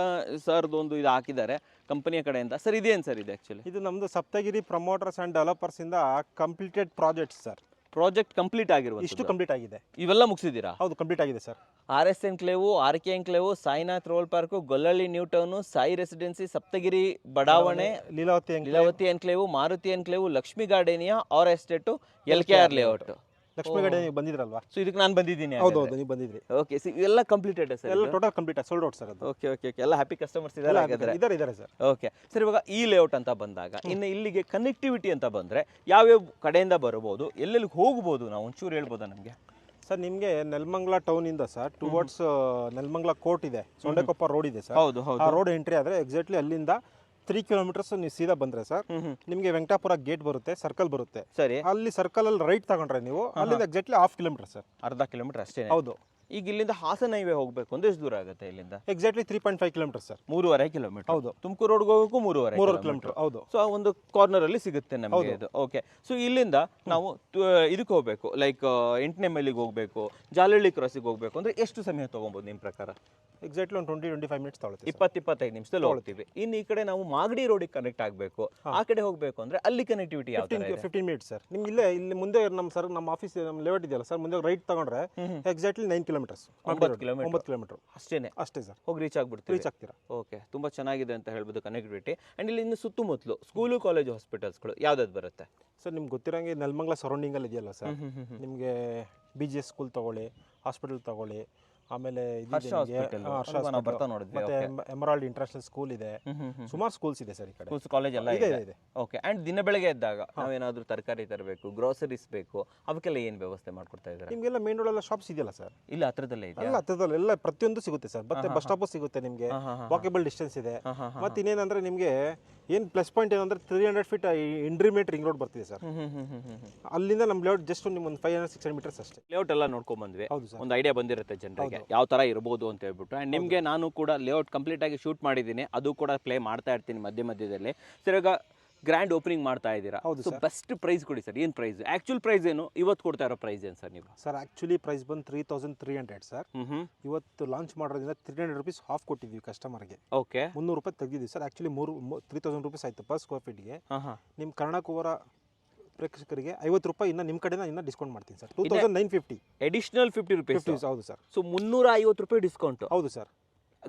ಸರ್ದು ಒಂದು ಇದು ಹಾಕಿದ್ದಾರೆ ಕಂಪನಿಯ ಕಡೆಯಿಂದ. ಸರ್ ಇದೇನು ಸರ್ ಇದು ಆಕ್ಚುಲಿ? ಇದು ನಮ್ದು ಸಪ್ತಗಿರಿ ಪ್ರಮೋಟರ್ಸ್ ಅಂಡ್ ಡೆವಲಪರ್ಸ್ ಇಂದ completed projects sir. Project complete ಆಗಿರುವ ಇಷ್ಟು ಕಂಪ್ಲೀಟ್ ಆಗಿದೆ. ಇವೆಲ್ಲ ಮುಗಿಸಿದ್ದೀರಾ? ಹೌದು, ಕಂಪ್ಲೀಟ್ ಆಗಿದೆ sir. RS enclave, RK enclave, Sainath royal park, Gollahalli new town, Sai residency, Saptagiri ಬಡಾವಣೆ, Leelavathi enclave, Maruti enclave, Lakshmi gardenia, R estate, LKR layout. Lakshmi garden ನೀವು ಬಂದಿದ್ರಲ್ವಾ? ಸೊ ಇದಕ್ಕೆ ನಾನು ಬಂದಿದ್ದೀನಿ. ಹೌದು, ನೀವು ಬಂದಿದ್ರಿ. ಓಕೆ. ಎಲ್ಲ ಕಂಪ್ಲೀಟೆಡ್ ಸರ್? ಎಲ್ಲ total complete, sold out sir ಅದು. Okay okay okay. ಎಲ್ಲ ಹ್ಯಾಪಿ ಕಸ್ಟಮರ್ಸ್ ಇದ್ದಾರೆ ಸರ್. Okay sir. ಇವಾಗ ಈ ಲೇಔಟ್ ಅಂತ ಬಂದಾಗ ಇನ್ನು ಇಲ್ಲಿಗೆ ಕನೆಕ್ಟಿವಿಟಿ ಅಂತ ಬಂದ್ರೆ ಯಾವ್ಯಾವ ಕಡೆಯಿಂದ ಬರಬಹುದು, ಎಲ್ಲೆಲ್ಲಿ ಹೋಗ್ಬೋದು, ನಾವು ಒಂಚೂರು ಹೇಳ್ಬೋದಾ ನಮಗೆ? ಸರ್ ನಿಮಗೆ ನೆಲಮಂಗಲ ಟೌನ್ ಇಂದ ಸರ್ ಟುವರ್ಡ್ಸ್ ನೆಲಮಂಗಲ ಕೋರ್ಟ್ ಇದೆ, ಸೊಂಡೆಕೊಪ್ಪ ರೋಡ್ ಇದೆ ಸರ್. ಹೌದು ಹೌದು. ಆ ರೋಡ್ ಎಂಟ್ರಿ ಆದ್ರೆ ಎಕ್ಸಾಕ್ಟ್ಲಿ ಅಲ್ಲಿಂದ 3 ಕಿಲೋಮೀಟರ್ಸ್ ನೀವು ಸೀದಾ ಬಂದ್ರೆ ಸರ್ ನಿಮಗೆ ವೆಂಕಟಾಪುರ ಗೇಟ್ ಬರುತ್ತೆ, ಸರ್ಕಲ್ ಬರುತ್ತೆ. ಸರಿ. ಅಲ್ಲಿ ಸರ್ಕಲ್ ಅಲ್ಲಿ ರೈಟ್ ತಗೊಂಡ್ರೆ ನೀವು ಅಲ್ಲಿಂದ ಎಕ್ಸಾಕ್ಟ್ಲಿ 1/2 ಕಿಲೋಮೀಟರ್ ಸರ್. ಅರ್ಧ ಕಿಲೋಮೀಟರ್ ಅಷ್ಟೇ? ಹೌದು. ಈಗ ಇಲ್ಲಿಂದ ಹಾಸನ ಹೈವೇ ಹೋಗ್ಬೇಕು ಅಂದ್ರೆ ಎಷ್ಟು ದೂರ ಆಗುತ್ತೆ ಇಲ್ಲಿಂದ? Exactly 3.5 kilometre sir. 3.5 ಕಿಲೋಮೀಟರ್. ಹೌದು. ತುಮಕೂರು ರೋಡ್ಗೆ ಹೋಗೋಕ್ಕೂ 3.5 ಕಿಲೋಮೀಟರ್. ಹೌದು. ಸೊ ಒಂದು ಕಾರ್ನರ್ ಅಲ್ಲಿ ಸಿಗುತ್ತೆ ನಮಗೆ ಇದು. ಓಕೆ. ಸೊ ಇಲ್ಲಿಂದ ನಾವು ಇದಕ್ಕೆ ಹೋಗ್ಬೇಕು, ಲೈಕ್ 8ನೇ ಮೈಲಿಗೆ ಹೋಗ್ಬೇಕು, ಜಾಲಹಳ್ಳಿ ಕ್ರಾಸಿಗೆ ಹೋಗ್ಬೇಕು ಅಂದ್ರೆ ಎಷ್ಟು ಸಮಯ ತಗೊಬೋದು ನಿಮ್ಮ ಪ್ರಕಾರ? ಎಕ್ಸಾಕ್ಟ್ಲಿ ಒಂದು 20-25 ಮಿನಿಟ್ಸ್ ತಗೊಳುತ್ತೆ. 20-25 ನಿಮಿಷದಲ್ಲಿ ಹೋಗ್ತೀವಿ. ಇನ್ನು ಈ ಕಡೆ ನಾವು ಮಾಗಡಿ ರೋಡಿಗೆ ಕನೆಕ್ಟ್ ಆಗಬೇಕು, ಆ ಕಡೆ ಹೋಗ್ಬೇಕು ಅಂದ್ರೆ ಅಲ್ಲಿ ಕನೆಕ್ಟಿವಿಟಿ ಯಾವ ತರ ಇದೆ? 15 ಮಿನಿಟ್ಸ್ ಸರ್. ನಿಮ್ಗೆ ಇಲ್ಲಿ ಮುಂದೆ ನಮ್ಮ ಆಫೀಸ್ ನಮ್ಮ ಲೇಔಟ್ ಇದೆಯಲ್ಲ ಸರ್, ಮುಂದೆ ರೈಟ್ ತಗೊಂಡ್ರೆ ಎಕ್ಸಾಕ್ಟ್ಲಿ 9 ಕಿಲೋಮೀಟರ್ಸ್. 9 ಕಿಲೋಮೀಟರ್ ಅಷ್ಟೇ ಸರ್. ಹೋಗಿ ರೀಚ್ ಆಗ್ತೀರಾ. ಓಕೆ. ತುಂಬಾ ಚೆನ್ನಾಗಿದೆ ಅಂತ ಹೇಳ್ಬೋದು ಕನೆಕ್ಟಿವಿಟಿ. ಅಂಡ್ ಇಲ್ಲಿ ಇನ್ನು ಸುತ್ತಮುತ್ತಲು ಸ್ಕೂಲು, ಕಾಲೇಜು, ಹಾಸ್ಪಿಟಲ್ಸ್ಗಳು ಯಾವ್ದಾದ್ರು ಬರುತ್ತೆ ಸರ್? ನಿಮ್ಗೆ ಗೊತ್ತಿರಂಗೆ ನೆಲಮಂಗಲ ಸರೌಂಡಿಂಗ್ ಅಲ್ಲಿ ಇದೆಯಲ್ಲ ಸರ್, ನಿಮಗೆ BGS ಸ್ಕೂಲ್ ತಗೊಳ್ಳಿ, ಹಾಸ್ಪಿಟಲ್ ತಗೊಳ್ಳಿ, ಆಮೇಲೆ ಹರ್ಷ hospital, ಅಲ್ವಾ? ನಾವು ಬರ್ತಾ ನೋಡಿದ್ವಿ. ಮತ್ತೆ ಎಮರಾಲ್ಡ್ ಇಂಟರ್ನ್ಯಾಷನಲ್ ಸ್ಕೂಲ್ ಇದೆ, ಸುಮಾರು ಸ್ಕೂಲ್ಸ್ ಇದೆ ಸರ್ ಈ ಕಡೆ. ಕಾಲೇಜ್ ಎಲ್ಲ ಇದೆ ಇದೆ. ಇದೆ. ಓಕೆ. ಅಂಡ್ ದಿನ ಬೆಳಗ್ಗೆ ಎದ್ದಾಗ ನಾವೇನಾದ್ರೂ ತರಕಾರಿ ತರಬೇಕು, ಗ್ರೋಸರೀಸ್ ಬೇಕು, ಅವಕ್ಕೆಲ್ಲ ಏನು ವ್ಯವಸ್ಥೆ ಮಾಡ್ಕೊಡ್ತಾ ಇದ್ದಾರೆ? ನಿಮಗೆಲ್ಲ ಮೇನ್ ರೋಡ್ ಎಲ್ಲ ಶಾಪ್ಸ್ ಇದೆಯಲ್ಲ ಸರ್, ಇಲ್ಲ ಹತ್ರದಲ್ಲೇ ಇದೆ. ಎಲ್ಲ ಹತ್ರದಲ್ಲಿ ಎಲ್ಲ ಪ್ರತಿಯೊಂದು ಸಿಗುತ್ತೆ ಸರ್. ಮತ್ತೆ ಬಸ್ ಸ್ಟಾಪ್ ಸಿಗುತ್ತೆ ನಿಮಗೆ, ವಾಕೇಬಲ್ ಡಿಸ್ಟೆನ್ಸ್ ಇದೆ. ಮತ್ತೆ ಇನ್ನೇನಂದ್ರೆ ನಿಮಗೆ ಏನು ಪ್ಲಸ್ ಪಾಯಿಂಟ್ ಏನಂದ್ರೆ 300 ಫೀಟ್ ಇಂಟ್ರಿಮೇಟ್ ರಿಂಗ್ ರೋಡ್ ಬರ್ತಿದೆ ಸರ್. ಅಲ್ಲಿಂದ ನಮ್ಮ ಲೇಔಟ್ ಜಸ್ಟ್ ನಿಮ್ಗೆ ಒಂದು 500-600 ಮೀಟರ್ಸ್ ಅಷ್ಟೇ. ಲೇಔಟ್ ಎಲ್ಲ ನೋಡ್ಕೊಂಡ್ ಬಂದ್ವಿ. ಹೌದು ಸರ್. ಒಂದು ಐಡಿಯಾ ಬಂದಿರುತ್ತೆ ಜನರಿಗೆ ಯಾವ ತರ ಇರ್ಬೋದು ಅಂತ ಹೇಳ್ಬಿಟ್ಟು. ಅಂಡ್ ನಿಮಗೆ ನಾನು ಕೂಡ ಲೇಔಟ್ ಕಂಪ್ಲೀಟ್ ಆಗಿ ಶೂಟ್ ಮಾಡಿದ್ದೀನಿ, ಅದು ಕೂಡ ಪ್ಲೇ ಮಾಡ್ತಾ ಇರ್ತೀನಿ ಮಧ್ಯದಲ್ಲಿ. ಸರ್ ಈಗ ಗ್ರ್ಯಾಂಡ್ ಓಪನಿಂಗ್ ಮಾಡ್ತಾ ಇದ್ದೀರಾ, ಸೊ ಬೆಸ್ಟ್ ಪ್ರೈಸ್ ಕೊಡಿ ಸರ್. ಏನು ಪ್ರೈಸ್, ಆಕ್ಚುಲ್ ಪ್ರೈಸ್ ಏನು, ಇವತ್ತು ಕೊಡ್ತಾ ಇರೋ ಪ್ರೈಸ್ ಏನು ಸರ್ ನೀವು? ಸರ್ ಆಕ್ಚುಲಿ ಪ್ರೈಸ್ ಬಂದು 3300 ಸರ್. ಇವತ್ತು ಲಾಂಚ್ ಮಾಡೋದ್ರಿಂದ 300 rupees ಆಫ್ ಕೊಟ್ಟಿದ್ವಿ ಕಸ್ಟಮರ್ಗೆ. ಓಕೆ. 300 ರೂಪಾಯಿ ತೆಗೆದಿದ್ವಿ ಸರ್. ಆಕ್ಚುಲಿ 3000 rupees ಆಯ್ತು ಪರ್ ಸ್ಕ್ವೇರ್ ಫೀಟ್ಗೆ. ನಿಮ್ಮ ಕರ್ನಾಟಕವರ ಪ್ರೇಕ್ಷಕರಿಗೆ 50 ರೂಪಾಯಿ ಇನ್ನು ನಿಮ್ಮ ಕಡೆಯಿಂದ ಇನ್ನು ಡಿಸ್ಕೌಂಟ್ ಮಾಡ್ತೀನಿ ಸರ್. 2950 additional 50 rupees. ಹೌದು ಸರ್. ಸೊ 350 ರೂಪಾಯಿ ಡಿಸ್ಕೌಂಟ್. ಹೌದು ಸರ್.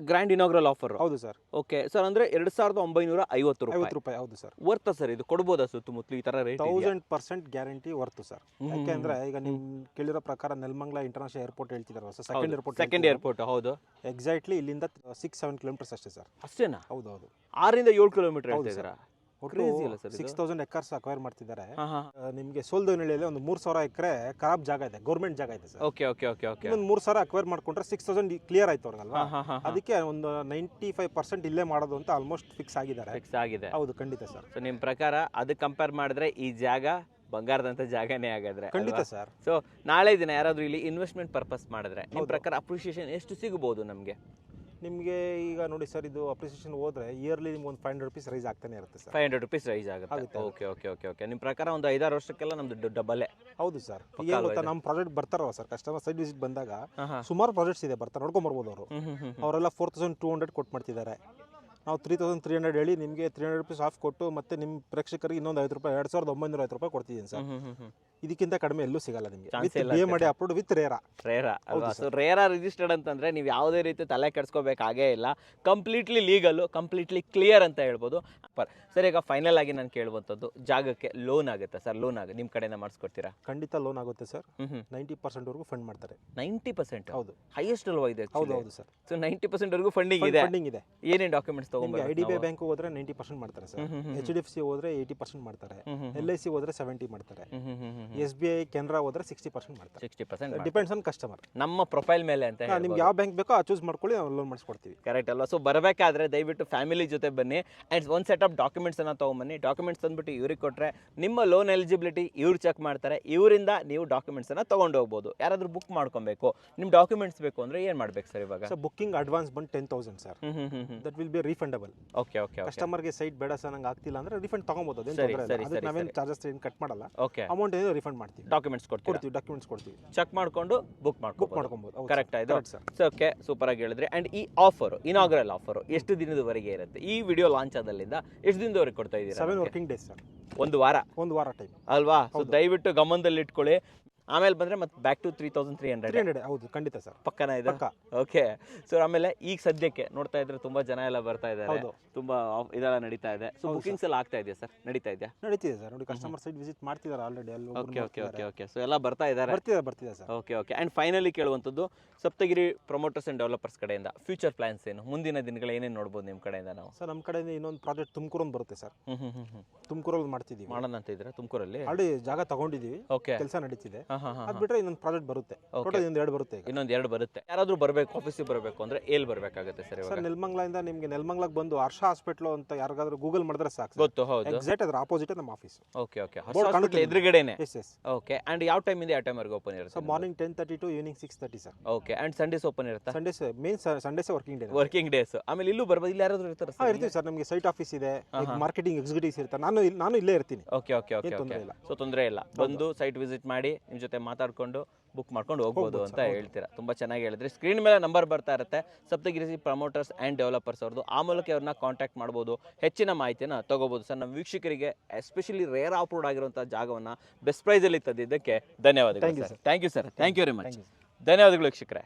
Grand inaugural offer. ಹೌದು ಸರ್. ಓಕೆ ಸರ್, ಅಂದ್ರೆ 2950 ರೂಪಾಯಿ. ಹೌದು ಸರ್. ವರ್ತ ಸರ್ ಇದು ಕೊಡ್ಬೋದಾ ಸುತ್ತಮುತ್ತಲು ಈ ತರ ರೇಟ್? 1000% ಗ್ಯಾರಂಟಿ ವರ್ತು ಸರ್. ಯಾಕೆಂದ್ರೆ ಈಗ ನಿಮ್ ಕೇಳಿರೋ ಪ್ರಕಾರ ನೆಲಮಂಗಲ ಇಂಟರ್ನ್ಯಾಷನಲ್ ಏರ್ಪೋರ್ಟ್ ಹೇಳ್ತಿದಾರೆ ಸರ್, ಸೆಕೆಂಡ್ ಏರ್ಪೋರ್ಟ್. ಹೌದು. ಎಕ್ಸಾಕ್ಟ್ಲಿ ಇಲ್ಲಿಂದ 6-7 ಕಿಲೋಮೀಟರ್ಸ್ ಅಷ್ಟೇ ಸರ್. ಅಷ್ಟೇನಾ? ಹೌದು ಹೌದು. 6 ಇಂದ 7 ಕಿಲೋಮೀಟರ್ ಹೇಳ್ತಿದ್ದೀರಾ? ಒಟ್ಟು 6000 ಎಕರ್ಸ್ ಅಕ್ವೈರ್ ಮಾಡ್ತಿದ್ದಾರೆ. ನಿಮಗೆ ಸೋಲ್ದೋನಹಳ್ಳಿಯಲ್ಲಿ ಒಂದು 3000 ಎಕರೆ ಖರಾಬ್ ಜಾಗ ಇದೆ, ಗೌರ್ಮೆಂಟ್ ಜಾಗ ಇದೆ sir. Okay okay okay okay. ಒಂದು 3000 ಅಕ್ವೈರ್ ಮಾಡ್ಕೊಂಡ್ರೆ 6000 ಕ್ಲಿಯರ್ ಆಯ್ತು ಅವ್ರಿಗಲ್ವಾ. ಅದಕ್ಕೆ ಒಂದು 95% ಇಲ್ಲೇ ಮಾಡೋದು ಅಂತ ಆಲ್ಮೋಸ್ಟ್ ಫಿಕ್ಸ್ ಆಗಿದ್ದಾರೆ. ಫಿಕ್ಸ್ ಆಗಿದೆ. ಹೌದು ಖಂಡಿತ ಸರ್. ಸೊ ನಿಮ್ಮ ಪ್ರಕಾರ ಅದಕ್ಕೆ ಕಂಪೇರ್ ಮಾಡಿದ್ರೆ ಈ ಜಾಗ ಬಂಗಾರದಂತ ಜಾಗನೇ ಆಗಾದ್ರೆ? ಖಂಡಿತ ಸರ್. ಸೊ ನಾಳೆ ದಿನ ಯಾರಾದ್ರೂ ಇಲ್ಲಿ ಇನ್ವೆಸ್ಟ್ಮೆಂಟ್ ಪರ್ಪಸ್ ಮಾಡಿದ್ರೆ ನಿಮ್ಮ ಪ್ರಕಾರ ಅಪ್ರಿಷಿಯೇಷನ್ ಎಷ್ಟು ಸಿಗಬಹುದು ನಮಗೆ? ನಿಮಗೆ ಈಗ ನೋಡಿ ಸರ್, ಇದು ಅಪ್ರಿಸಿಯೇಷನ್ ಹೋದ್ರೆ ಇಯರ್ಲಿ ನಿಮ್ಗೆ ಒಂದು 500 rupees ರೈಸ್ ಆಗ್ತಾನೆ ಇರುತ್ತೆ ಸರ್. 500 rupees ರೈಸ್ ಆಗುತ್ತೆ. Okay okay okay okay. ನಿಮ್ಮ ಪ್ರಕಾರ ಒಂದು 5-6 ವರ್ಷಕ್ಕೆಲ್ಲ ನಮ್ದು ಡಬಲ್? ಹೌದು ಸರ್. ಈಗ ಗೊತ್ತಾ, ನಮ್ಮ ಪ್ರಾಜೆಕ್ಟ್ ಬರ್ತಾರಲ್ಲ ಸರ್, ಕಸ್ಟಮರ್ ಸೈಟ್ ವಿಸಿಟ್ ಬಂದಾಗ ಸುಮಾರು ಪ್ರಾಜೆಕ್ಟ್ಸ್ ಇದೆ, ಬರ್ತಾರೆ ನೋಡ್ಕೊಂಡ್ ಬರ್ಬೋದು ಅವರು. ಅವರೆಲ್ಲ 4200 ಕೊಟ್ಟು ಮಾಡ್ತಿದ್ದಾರೆ. ನಾವು 3300 ಹೇಳಿ ನಿಮಗೆ 300 rupees ಆಫ್ ಕೊಟ್ಟು ಮತ್ತೆ ನಿಮ್ಮ ಪ್ರೇಕ್ಷಕರಿಗೆ ಇನ್ನೊಂದು 50 ರೂಪಾಯಿ 2950 ರೂಪಾಯಿ ಕೊಡ್ತಿದ್ದೀನಿ ಸರ್. ಇದಕ್ಕಿಂತ ಕಡಿಮೆ ಎಲ್ಲೂ ಸಿಗಲ್ಲ ನಿಮಗೆ. ಮಾಡಿ ಅಪ್ರೂವ್ಡ್ ವಿತ್ ರೇರಾ. ಅಲ್ವಾ? ಸೊ ರೇರಾ ರಿಜಿಸ್ಟರ್ಡ್ ಅಂತಂದ್ರೆ ನೀವು ಯಾವುದೇ ರೀತಿ ತಲೆ ಕೆಡ್ಸ್ಕೋಬೇಕಾಗೇ ಇಲ್ಲ. ಕಂಪ್ಲೀಟ್ಲಿ ಲೀಗಲ್, ಕಂಪ್ಲೀಟ್ಲಿ ಕ್ಲಿಯರ್ ಅಂತ ಹೇಳ್ಬೋದು. ಸರ್ ಈಗ ಫೈನಲ್ ಆಗಿ ನಾನು ಕೇಳುವಂಥದ್ದು, ಜಾಗಕ್ಕೆ ಲೋನ್ ಆಗುತ್ತೆ ಸರ್? ಲೋನ್ ನಿಮ್ಮ ಕಡೆಯಿಂದ ಮಾಡಿಸ್ಕೊಡ್ತೀರಾ? ಖಂಡಿತ ಲೋನ್ ಆಗುತ್ತೆ ಸರ್. 90% ವರೆಗೂ ಫಂಡ್ ಮಾಡ್ತಾರೆ. 90%? ಹೌದು. ಹೈಯೆಸ್ಟ್ ಅಲ್ವಾ ಇದೆ? ಹೌದು ಹೌದು ಸರ್. ಸೊ 90% ವರೆಗೂ ಫಂಡಿಂಗ್ ಇದೆ. ಏನೇನು ಡಾಕ್ಯುಮೆಂಟ್ಸ್ ತಗೊಂಡ್ಬರ್ಬೇಕು? IDBI ಬ್ಯಾಂಕ್ ಹೋದ್ರೆ 90% ಮಾಡ್ತಾರೆ ಸರ್. HDFC ಹೋದ್ರೆ 80% ಮಾಡ್ತಾರೆ. LIC ಹೋದ್ರೆ 70 ಮಾಡ್ತಾರೆ. SBI ಕೆನರಾ ಹೋದ್ರೆ 60% ಮಾಡ್ತಾರೆ. 60% ಡಿಪೆಂಡ್ಸ್ ಆನ್ ಕಸ್ಟಮರ್. ನಮ್ಮ ಪ್ರೊಫೈಲ್ ಮೇಲೆ ಅಂತ ನಿಮ್ಗೆ ಯಾವ ಬ್ಯಾಂಕ್ ಬೇಕೋ ಆ ಚೂಸ್ ಮಾಡ್ಕೊಳ್ಳಿ, ನಾವು ಲೋನ್ ಮಾಡಿಸ್ಕೊಡ್ತೀವಿ. ಕರೆಕ್ಟ್ ಅಲ್ವಾ? ಸೊ ಬರಬೇಕಾದ್ರೆ ದಯವಿಟ್ಟು ಫ್ಯಾಮಿಲಿ ಜೊತೆ ಬನ್ನಿ ಅಂಡ್ ಒಂದು ಸೆಟ್ ಆಫ್ ಡಾಕ್ಯುಮೆಂಟ್ಸ್ ಅನ್ನ ತಗೊಂಬನ್ನಿ. ಡಾಕ್ಯುಮೆಂಟ್ಸ್ ತಂದ್ಬಿಟ್ಟು ಇವ್ರಿಗೆ ಕೊಟ್ರೆ ನಿಮ್ಮ ಲೋನ್ ಎಲಿಜಿಬಿಲಿಟಿ ಇವ್ರು ಚೆಕ್ ಮಾಡ್ತಾರೆ. ಇವರಿಂದ ನೀವು ಡಾಕ್ಯುಮೆಂಟ್ಸ್ ಅನ್ನ ತಗೊಂಡು ಹೋಗ್ಬೋದು. ಯಾರಾದ್ರೂ ಬುಕ್ ಮಾಡ್ಕೊಬೇಕು, ನಿಮ್ ಡಾಕ್ಯುಮೆಂಟ್ಸ್ ಬೇಕು ಅಂದ್ರೆ ಏನ್ ಮಾಡ್ಬೇಕು ಸರ್ ಇವಾಗ? ಸರ್ ಬುಕಿಂಗ್ ಅಡ್ವಾನ್ಸ್ ಬಂದು 10,000 sir. That will be refundable. Okay okay. ಕಸ್ಟಮರ್ಗೆ ಸೈಟ್ ಬೇಡ ಸರ್ ನಂಗೆ ಆಗ್ತಿಲ್ಲ ಅಂದ್ರೆ ರಿಫಂಡ್ ತಗೊಬೋದು. ನಾವೇನು ಚಾರ್ಜಸ್ ಏನು ಕಟ್ ಮಾಡಲ್ಲ. ಓಕೆ. ಅಮೌಂಟ್ ಏನು ರಿಫಂಡ್ ಮಾಡ್ತೀವಿ. ಡಾಕ್ಯುಮೆಂಟ್ಸ್ ಕೊಡ್ತೀವಿ. ಡಾಕ್ಯುಮೆಂಟ್ಸ್ ಕೊಡ್ತೀವಿ. ಚೆಕ್ ಮಾಡ್ಕೊಂಡು ಬುಕ್ ಮಾಡ್ಕೊಬೋದು. ಕರೆಕ್ಟ್ ಆಯ್ತು ಸರ್. ಓಕೆ, ಸೂಪರ್ ಆಗಿ ಹೇಳಿದ್ರಿ. ಅಂಡ್ ಈ ಆಫರ್, ಇನಾಗ್ರಲ್ ಆಫರ್ ಎಷ್ಟು ದಿನದವರೆಗೆ ಇರುತ್ತೆ? ಈ ವಿಡಿಯೋ ಲಾಂಚ್ ಆದಲ್ಲಿಂದ ಎಷ್ಟು ದಿನದವರೆಗೆ ಕೊಡ್ತಾ ಇದ್ದೀರಾ? 7 ವರ್ಕಿಂಗ್ ಡೇಸ್ ಸರ್. ಒಂದು ವಾರ ಟೈಮ್ ಅಲ್ವಾ? ಸೊ ದಯವಿಟ್ಟು ಗಮನದಲ್ಲಿ ಇಟ್ಕೊಳ್ಳಿ. ಆಮೇಲೆ ಬಂದ್ರೆ ಮತ್ತೆ ಬ್ಯಾಕ್ ಟು 3300. ಹೌದು ಖಂಡಿತ ಸರ್. ಪಕ್ಕನ ಇದೆ. ಓಕೆ. ಸೊ ಆಮೇಲೆ ಈಗ ಸದ್ಯಕ್ಕೆ ನೋಡ್ತಾ ಇದ್ರೆ ತುಂಬಾ ಜನ ಎಲ್ಲ ಬರ್ತಾ ಇದ್ದಾರೆ, ತುಂಬಾ ಇದೆಲ್ಲ ನಡೀತಾ ಇದೆ. ಸೊ ಬುಕಿಂಗ್ಸ್ ಎಲ್ಲ ಆಗ್ತಾ ಇದೆಯಾ ಸರ್? ನಡೀತಿದೆ ಸರ್. ನೋಡಿ ಕಸ್ಟಮರ್ ಸೈಟ್ ವಿಸಿಟ್ ಮಾಡ್ತಿದ್ದಾರೆ ಆಲ್ರೆಡಿ. ಓಕೆ. ಸೊ ಎಲ್ಲ ಬರ್ತಾ ಇದ್ದಾರೆ. ಬರ್ತಿದೆ ಸರ್. ಓಕೆ. ಅಂಡ್ ಫೈನಲಿ ಕೇಳುವಂಥದ್ದು, ಸಪ್ತಗಿರಿ ಪ್ರಮೋಟರ್ಸ್ ಅಂಡ್ ಡೆವಲಪರ್ಸ್ ಕಡೆಯಿಂದ ಫ್ಯೂಚರ್ ಪ್ಲಾನ್ಸ್ ಏನು? ಮುಂದಿನ ದಿನಗಳು ಏನೇನು ನೋಡ್ಬೋದು ನಿಮ್ಮ ಕಡೆಯಿಂದ ನಾವು? ಸರ್ ನಮ್ಮ ಕಡೆಯಿಂದ ಇನ್ನೊಂದು ಪ್ರಾಜೆಕ್ಟ್ ತುಮಕೂರಲ್ಲಿ ಬರುತ್ತೆ ಸರ್. ತುಮಕೂರಲ್ಲಿ ಮಾಡ್ತಿದ್ದೀವಿ. ಮಾಡೋಣ ಅಂತ ಇದ್ರೆ ತುಮಕೂರಲ್ಲಿ ಆಲ್ರೆಡಿ ಜಾಗ ತಗೊಂಡಿದ್ದೀವಿ. ಓಕೆ. ಕೆಲಸ ನಡೀತಿದೆ. ಅದ್ ಬಿಟ್ರೆ ಇನ್ನೊಂದು ಪ್ರಾಜೆಕ್ಟ್ ಬರುತ್ತೆ. ಇನ್ನೊಂದು 2 ಬರುತ್ತೆ. ಇನ್ನೊಂದು 2 ಬರುತ್ತೆ. ಯಾರಾದ್ರೂ ಬರಬೇಕು, ಆಫೀಸಿಗೆ ಬರಬೇಕು ಅಂದ್ರೆ ಎಲ್ಲಿ ಬರಬೇಕಾಗುತ್ತೆ ಸರ್? ಸರ್ ನೆಲಮಂಗಲದಿಂದ ನಿಮಗೆ ನೆಲಮಂಗಲಕ್ಕೆ ಬಂದು ಹರ್ಷ ಹಾಸ್ಪಿಟಲ್ ಅಂತ ಯಾರಿಗಾದ್ರೂ ಗೂಗಲ್ ಮಾಡಿದ್ರೆ ಸಾಕು. ಗೊತ್ತು. ಹೌದು. ಎಕ್ಸಾಕ್ಟ್ ಅದ್ರ ಆಪೋಸಿಟ್ ನಮ್ಮ ಆಫೀಸ್. ಓಕೆ. ಹಾಸ್ಪಿಟಲ್ ಎದುರುಗಡೆನೆ. ಎಸ್. ಓಕೆ. ಅಂಡ್ ಯಾವ ಟೈಮ್ ಇಂದ ಯಾವ ಟೈಮ್ ವರೆಗೆ ಓಪನ್ ಇರುತ್ತೆ? Sir morning 10:30 to evening 6:30 sir. Okay. And Sundays open ಇರುತ್ತಾ? Sundays main Sundays working days. ಆಮೇಲೆ ಇಲ್ಲೂ ಬರ್ಬೋದು. ಇಲ್ಲಿ ಯಾರಾದ್ರೂ ಇರ್ತಾರೆ ಸರ್? ಇರ್ತೀವಿ ಸರ್. ನಮಗೆ ಸೈಟ್ ಆಫೀಸ್ ಇದೆ, ಮಾರ್ಕೆಟಿಂಗ್ ಎಕ್ಸಿಕ್ಯೂಟಿವ್ಸ್ ಇರ್ತಾರೆ. ನಾನು ಇಲ್ಲೇ ಇರ್ತೀನಿ. ಓಕೆ. ಸೊ ತೊಂದರೆ ಇಲ್ಲ. ಬಂದು ಸೈಟ್ ವಿಸಿಟ್ ಮಾಡಿ ನಿಮ್ಮ ಜೊತೆ ಮಾತಾಡ್ಕೊಂಡು ಬುಕ್ ಮಾಡ್ಕೊಂಡು ಹೋಗ್ಬೋದು ಅಂತ ಹೇಳ್ತೀರಾ. ತುಂಬಾ ಚೆನ್ನಾಗಿ ಹೇಳಿದ್ರಿ. ಸ್ಕ್ರೀನ್ ಮೇಲೆ ನಂಬರ್ ಬರ್ತಾ ಇರುತ್ತೆ, ಸಪ್ತಗಿರಿ ಪ್ರಮೋಟರ್ಸ್ ಆ್ಯಂಡ್ ಡೆವಲಪರ್ಸ್ ಅವ್ರದ್ದು. ಆ ಮೂಲಕ ಅವ್ರನ್ನ ಕಾಂಟ್ಯಾಕ್ಟ್ ಮಾಡ್ಬೋದು, ಹೆಚ್ಚಿನ ಮಾಹಿತಿಯನ್ನು ತಗೋಬೋದು ಸರ್. ನಮ್ಮ ವೀಕ್ಷಕರಿಗೆ ಎಸ್ಪೆಷಲಿ ರೇರ್ ಅಪ್ರೂವ್ಡ್ ಆಗಿರುವಂಥ ಜಾಗವನ್ನು ಬೆಸ್ಟ್ ಪ್ರೈಸಲ್ಲಿ ತಂದಿದ್ದಕ್ಕೆ ಧನ್ಯವಾದಗಳು sir. Thank you sir. Thank you very much. ಧನ್ಯವಾದಗಳು ವೀಕ್ಷಕರೇ.